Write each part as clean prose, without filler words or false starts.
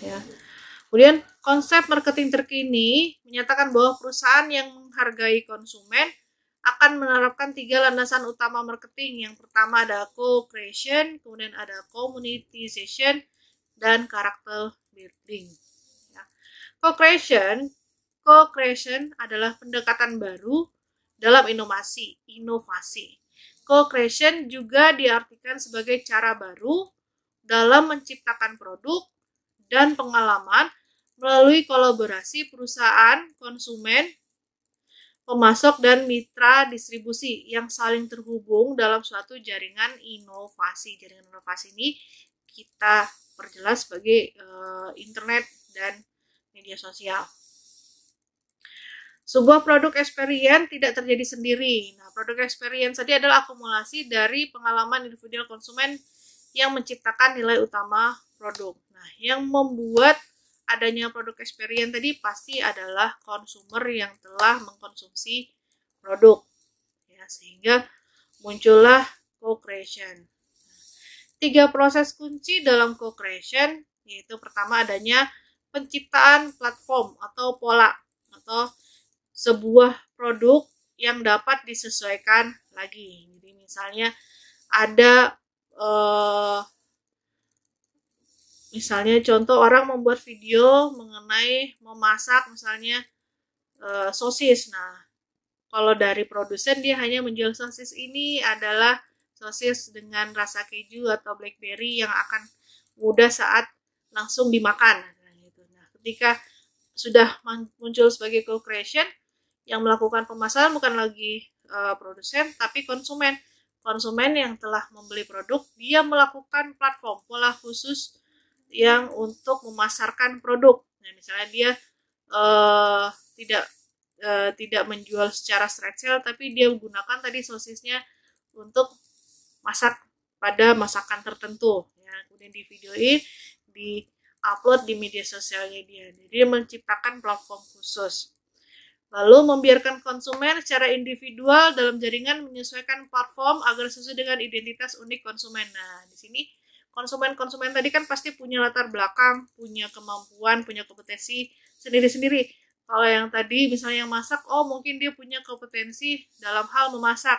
ya. Kemudian konsep marketing terkini menyatakan bahwa perusahaan yang menghargai konsumen akan menerapkan 3 landasan utama marketing. Yang pertama ada co-creation, kemudian ada communitization, dan character building. Ya. Co-creation adalah pendekatan baru dalam inovasi. Co-creation juga diartikan sebagai cara baru dalam menciptakan produk dan pengalaman melalui kolaborasi perusahaan, konsumen, pemasok, dan mitra distribusi yang saling terhubung dalam suatu jaringan inovasi. Jaringan inovasi ini kita perjelas sebagai internet dan media sosial. Sebuah produk experience tidak terjadi sendiri. Nah, produk experience tadi adalah akumulasi dari pengalaman individual konsumen yang menciptakan nilai utama produk. Nah, yang membuat adanya produk experience tadi pasti adalah konsumer yang telah mengkonsumsi produk, ya, sehingga muncullah co-creation. 3 proses kunci dalam co-creation, yaitu pertama adanya penciptaan platform atau pola atau sebuah produk yang dapat disesuaikan lagi. Jadi misalnya ada misalnya contoh orang membuat video mengenai memasak misalnya sosis. Nah, kalau dari produsen dia hanya menjual sosis ini adalah sosis dengan rasa keju atau blackberry yang akan mudah saat langsung dimakan. Nah, ketika sudah muncul sebagai co-creation, yang melakukan pemasaran bukan lagi produsen tapi konsumen. Konsumen yang telah membeli produk, dia melakukan platform, pola khusus yang untuk memasarkan produk. Nah, misalnya dia tidak menjual secara straight sale, tapi dia menggunakan tadi sosisnya untuk masak pada masakan tertentu. Ya, kemudian di videoin, di upload di media sosialnya dia. Jadi dia menciptakan platform khusus. Lalu membiarkan konsumen secara individual dalam jaringan menyesuaikan platform agar sesuai dengan identitas unik konsumen. Nah, di sini konsumen tadi kan pasti punya latar belakang, punya kemampuan, punya kompetensi sendiri-sendiri. Kalau yang tadi misalnya yang masak, mungkin dia punya kompetensi dalam hal memasak.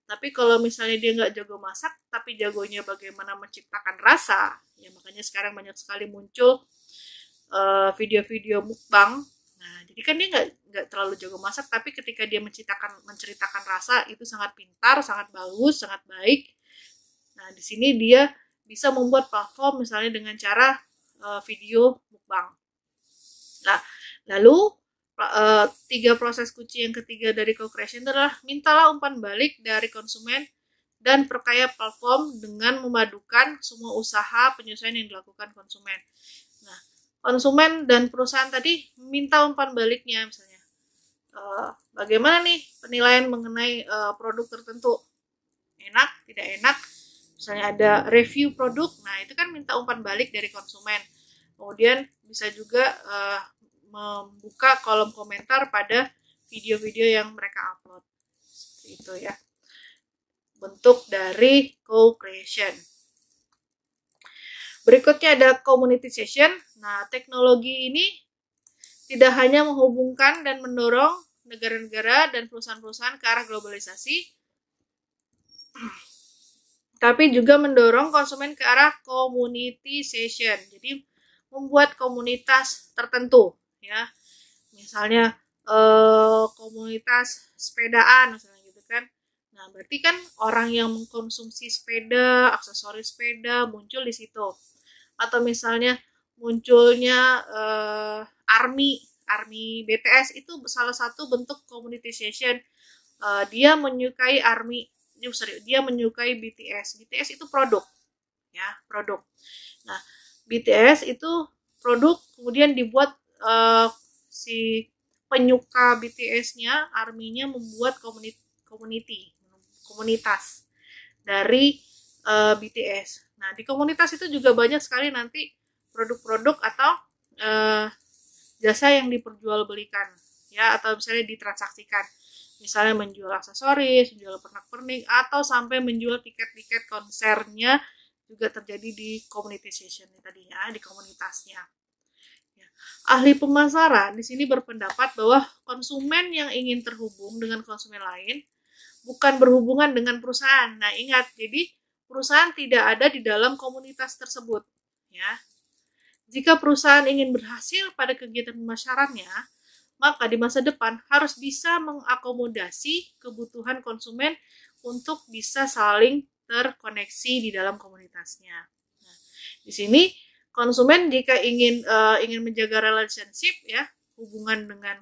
Tapi kalau misalnya dia nggak jago masak, tapi jagonya bagaimana menciptakan rasa, ya makanya sekarang banyak sekali muncul video-video mukbang. Nah, jadi kan dia nggak terlalu jago masak, tapi ketika dia menceritakan rasa itu sangat pintar, sangat bagus, sangat baik. Nah, di sini dia bisa membuat platform misalnya dengan cara video mukbang. Nah, lalu 3 proses kunci yang ketiga dari co-creation adalah mintalah umpan balik dari konsumen dan perkaya platform dengan memadukan semua usaha penyesuaian yang dilakukan konsumen. Nah, konsumen dan perusahaan tadi minta umpan baliknya misalnya. Bagaimana nih penilaian mengenai produk tertentu? Enak, tidak enak? Misalnya ada review produk, nah itu kan minta umpan balik dari konsumen. Kemudian bisa juga membuka kolom komentar pada video-video yang mereka upload. Seperti itu ya. Bentuk dari co-creation. Berikutnya ada communitization. Nah, teknologi ini tidak hanya menghubungkan dan mendorong negara-negara dan perusahaan-perusahaan ke arah globalisasi, tapi juga mendorong konsumen ke arah communitization. Jadi membuat komunitas tertentu, ya. Misalnya komunitas sepedaan misalnya gitu kan. Nah, berarti kan orang yang mengkonsumsi sepeda, aksesoris sepeda muncul di situ. Atau misalnya munculnya ARMY BTS itu salah satu bentuk communitization. Dia menyukai ARMY, dia menyukai BTS. BTS itu produk, ya, produk. Nah, BTS itu produk, kemudian dibuat si penyuka BTS-nya, ARMY-nya membuat komunitas dari BTS. Nah, di komunitas itu juga banyak sekali nanti produk-produk atau jasa yang diperjualbelikan, ya, atau misalnya ditransaksikan. Misalnya menjual aksesoris, menjual pernak-pernik, atau sampai menjual tiket-tiket konsernya juga terjadi di communitization tadi ya, di komunitasnya. Ahli pemasaran di sini berpendapat bahwa konsumen yang ingin terhubung dengan konsumen lain bukan berhubungan dengan perusahaan. Nah, ingat, jadi perusahaan tidak ada di dalam komunitas tersebut, ya. Jika perusahaan ingin berhasil pada kegiatan pemasarannya, maka di masa depan harus bisa mengakomodasi kebutuhan konsumen untuk bisa saling terkoneksi di dalam komunitasnya. Nah, di sini konsumen jika ingin menjaga relationship, ya, hubungan dengan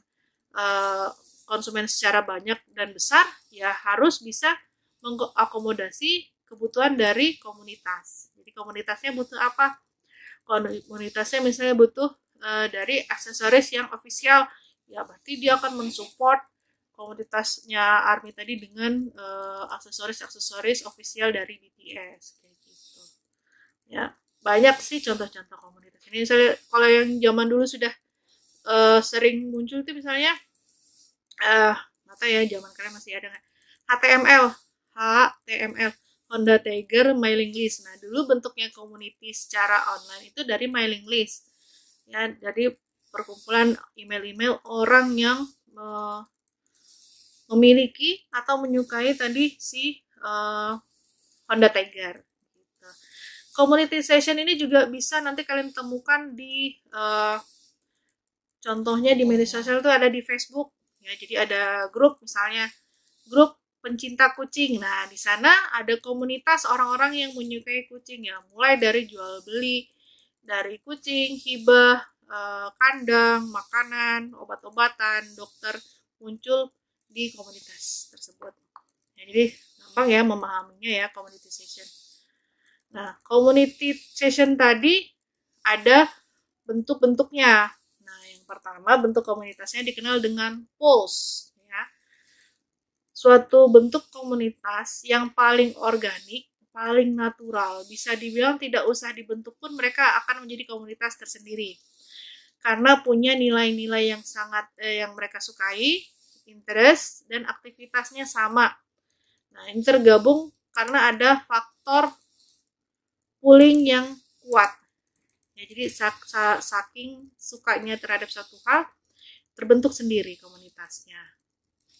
konsumen secara banyak dan besar, ya harus bisa mengakomodasi kebutuhan dari komunitas. Jadi komunitasnya butuh apa? Komunitasnya misalnya butuh dari aksesoris yang official, ya berarti dia akan mensupport komunitasnya ARMY tadi dengan aksesoris official dari BTS kayak gitu. Ya, banyak sih contoh-contoh komunitas. Ini misalnya kalau yang zaman dulu sudah sering muncul itu misalnya mata ya zaman kalian masih ada nggak? HTML Honda Tiger mailing list. Nah, dulu bentuknya community secara online itu dari mailing list. Ya, dari perkumpulan email-email orang yang memiliki atau menyukai tadi si Honda Tiger. Gitu. Community session ini juga bisa nanti kalian temukan di contohnya di media sosial itu ada di Facebook. Ya, jadi ada grup, misalnya grup pencinta kucing. Nah, di sana ada komunitas orang-orang yang menyukai kucing, ya, mulai dari jual beli dari kucing, hibah, kandang, makanan, obat-obatan, dokter muncul di komunitas tersebut. Ya, jadi gampang ya memahaminya ya community session. Nah, community session tadi ada bentuk-bentuknya. Nah, yang pertama bentuk komunitasnya dikenal dengan polls. Suatu bentuk komunitas yang paling organik, paling natural, bisa dibilang tidak usah dibentuk pun mereka akan menjadi komunitas tersendiri. Karena punya nilai-nilai yang sangat yang mereka sukai, interest, dan aktivitasnya sama. Nah, ini tergabung karena ada faktor pooling yang kuat. Ya, jadi saking sukanya terhadap satu hal, terbentuk sendiri komunitasnya.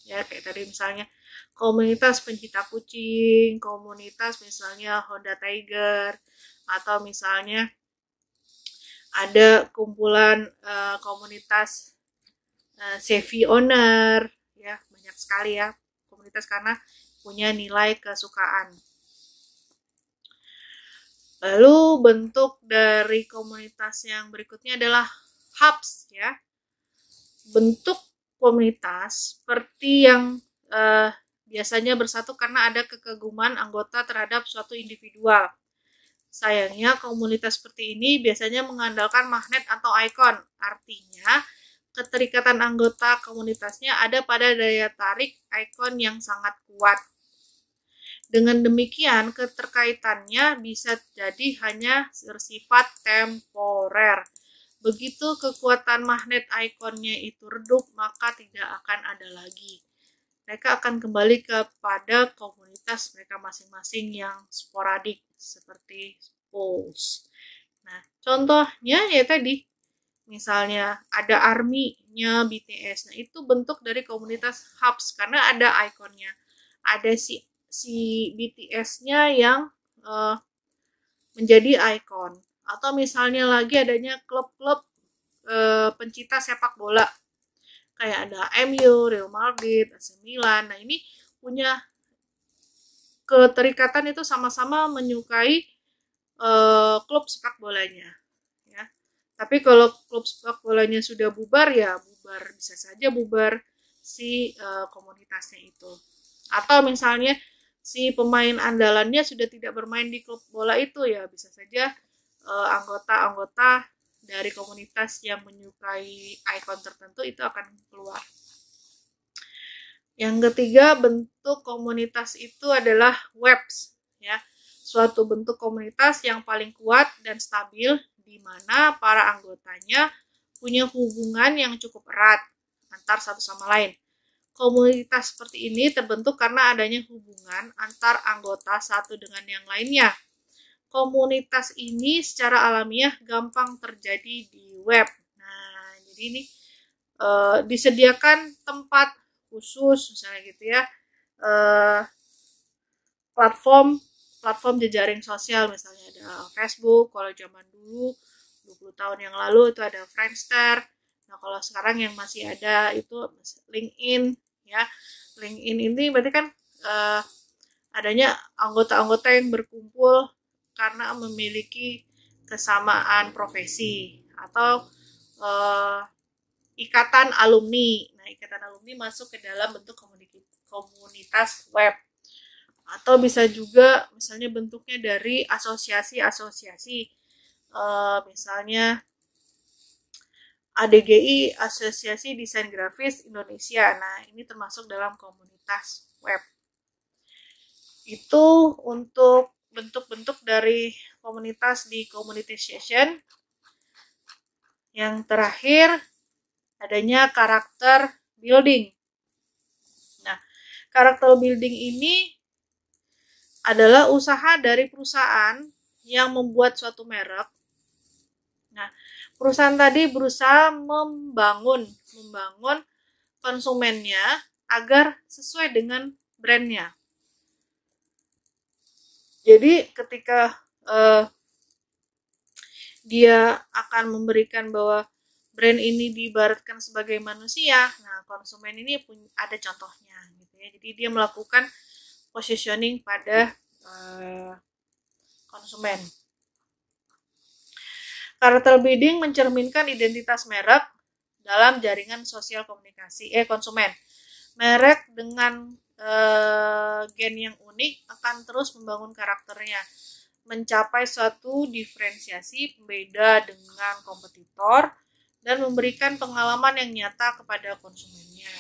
Ya, kayak tadi misalnya komunitas pencinta kucing, komunitas misalnya Honda Tiger, atau misalnya ada kumpulan komunitas Chevy Owner, ya banyak sekali ya komunitas karena punya nilai kesukaan. Lalu bentuk dari komunitas yang berikutnya adalah hubs, ya. Bentuk komunitas seperti yang biasanya bersatu karena ada kekaguman anggota terhadap suatu individual. Sayangnya komunitas seperti ini biasanya mengandalkan magnet atau ikon. Artinya keterikatan anggota komunitasnya ada pada daya tarik ikon yang sangat kuat. Dengan demikian keterkaitannya bisa jadi hanya bersifat temporer. Begitu kekuatan magnet ikonnya itu redup, maka tidak akan ada lagi. Mereka akan kembali kepada komunitas mereka masing-masing yang sporadik, seperti polls. Nah, contohnya ya tadi, misalnya ada ARMY-nya BTS. Nah, itu bentuk dari komunitas hubs, karena ada ikonnya. Ada si BTS-nya yang menjadi ikon. Atau misalnya lagi adanya klub-klub pencinta sepak bola, kayak ada MU, Real Madrid, AC Milan. Nah, ini punya keterikatan itu sama-sama menyukai klub sepak bolanya. Ya. Tapi kalau klub sepak bolanya sudah bubar, ya bubar, bisa saja bubar si komunitasnya itu. Atau misalnya si pemain andalannya sudah tidak bermain di klub bola itu, ya bisa saja anggota-anggota dari komunitas yang menyukai ikon tertentu itu akan keluar. Yang ketiga, bentuk komunitas itu adalah webs, ya. Suatu bentuk komunitas yang paling kuat dan stabil di mana para anggotanya punya hubungan yang cukup erat antar satu sama lain. Komunitas seperti ini terbentuk karena adanya hubungan antar anggota satu dengan yang lainnya. Komunitas ini secara alamiah gampang terjadi di web. Nah, Jadi ini disediakan tempat khusus misalnya gitu ya, platform jejaring sosial, misalnya ada Facebook. Kalau zaman dulu 20 tahun yang lalu itu ada Friendster. Nah kalau sekarang yang masih ada itu LinkedIn ya. LinkedIn ini berarti kan adanya anggota-anggota yang berkumpul karena memiliki kesamaan profesi atau ikatan alumni. Nah, ikatan alumni masuk ke dalam bentuk komunitas web. Atau bisa juga misalnya bentuknya dari asosiasi-asosiasi. Misalnya ADGI, Asosiasi Desain Grafis Indonesia. Nah, ini termasuk dalam komunitas web. Itu untuk bentuk-bentuk dari komunitas di community session. Yang terakhir, adanya karakter building. Nah, karakter building ini adalah usaha dari perusahaan yang membuat suatu merek. Nah, perusahaan tadi berusaha membangun konsumennya agar sesuai dengan brandnya. Jadi ketika dia akan memberikan bahwa brand ini diibaratkan sebagai manusia, nah konsumen ini ada contohnya gitu ya. Jadi dia melakukan positioning pada konsumen. Karakter building mencerminkan identitas merek dalam jaringan sosial komunikasi konsumen. Merek dengan gen yang unik akan terus membangun karakternya, mencapai suatu diferensiasi pembeda dengan kompetitor dan memberikan pengalaman yang nyata kepada konsumennya.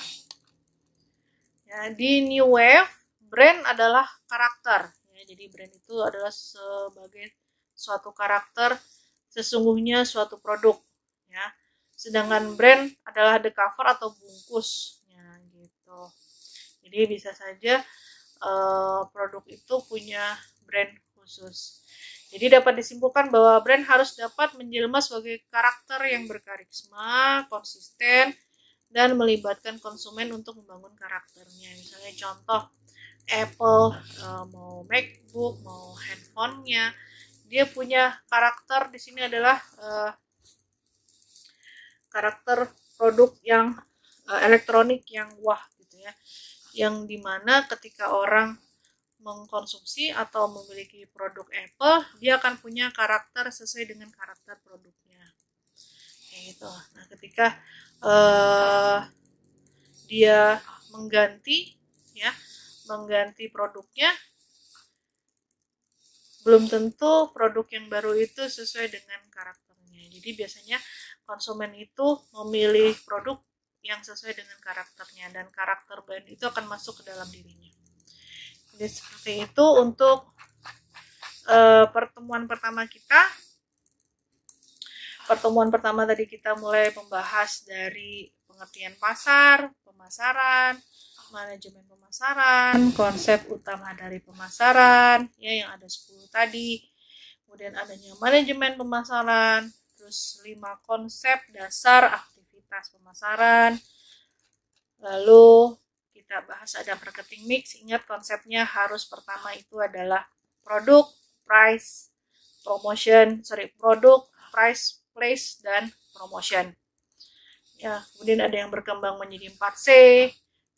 Ya, di New Wave, brand adalah karakter. Ya, jadi brand itu adalah sebagai suatu karakter, sesungguhnya suatu produk. Ya, sedangkan brand adalah the cover atau bungkus. Ya, gitu. Jadi bisa saja produk itu punya brand khusus. Jadi dapat disimpulkan bahwa brand harus dapat menjelma sebagai karakter yang berkarisma, konsisten, dan melibatkan konsumen untuk membangun karakternya. Misalnya contoh Apple, mau MacBook, mau handphonenya, dia punya karakter di sini adalah karakter produk yang elektronik yang wah gitu ya, yang dimana ketika orang mengkonsumsi atau memiliki produk Apple, dia akan punya karakter sesuai dengan karakter produknya. Kayak gitu. Nah, ketika dia mengganti produknya, belum tentu produk yang baru itu sesuai dengan karakternya. Jadi biasanya konsumen itu memilih produk yang sesuai dengan karakternya, dan karakter brand itu akan masuk ke dalam dirinya. Jadi seperti itu untuk pertemuan pertama kita. Pertemuan pertama tadi kita mulai membahas dari pengertian pasar, pemasaran, manajemen pemasaran, konsep utama dari pemasaran, ya yang ada 10 tadi. Kemudian adanya manajemen pemasaran, terus 5 konsep dasar aktivitas pemasaran. Lalu kita bahas ada marketing mix. Ingat konsepnya harus pertama itu adalah produk, price, price, place, dan promotion. Ya, kemudian ada yang berkembang menjadi 4C,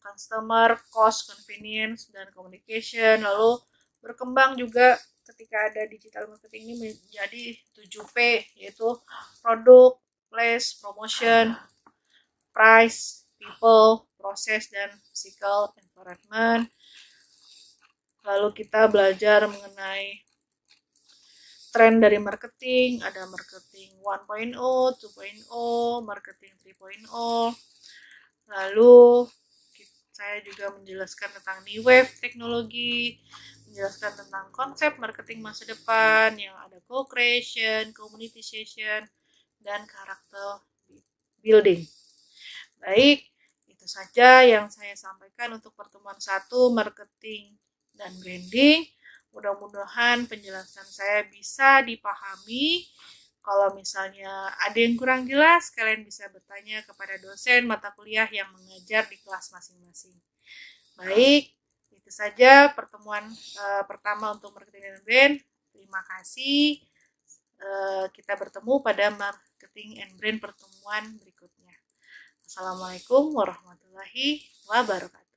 customer, cost, convenience, dan communication. Lalu berkembang juga ketika ada digital marketing ini menjadi 7P, yaitu produk, place, promotion, price, people, proses, dan physical environment. Lalu kita belajar mengenai tren dari marketing, ada marketing 1.0, 2.0, marketing 3.0. Lalu saya juga menjelaskan tentang new wave teknologi, menjelaskan tentang konsep marketing masa depan yang ada co-creation, communitization, dan karakter building. Baik, itu saja yang saya sampaikan untuk pertemuan 1, marketing dan branding. Mudah-mudahan penjelasan saya bisa dipahami Kalau misalnya ada yang kurang jelas, kalian bisa bertanya kepada dosen mata kuliah yang mengajar di kelas masing-masing. Baik, itu saja pertemuan pertama untuk marketing and brand. Terima kasih. Kita bertemu pada marketing and brand pertemuan berikutnya. Assalamualaikum warahmatullahi wabarakatuh.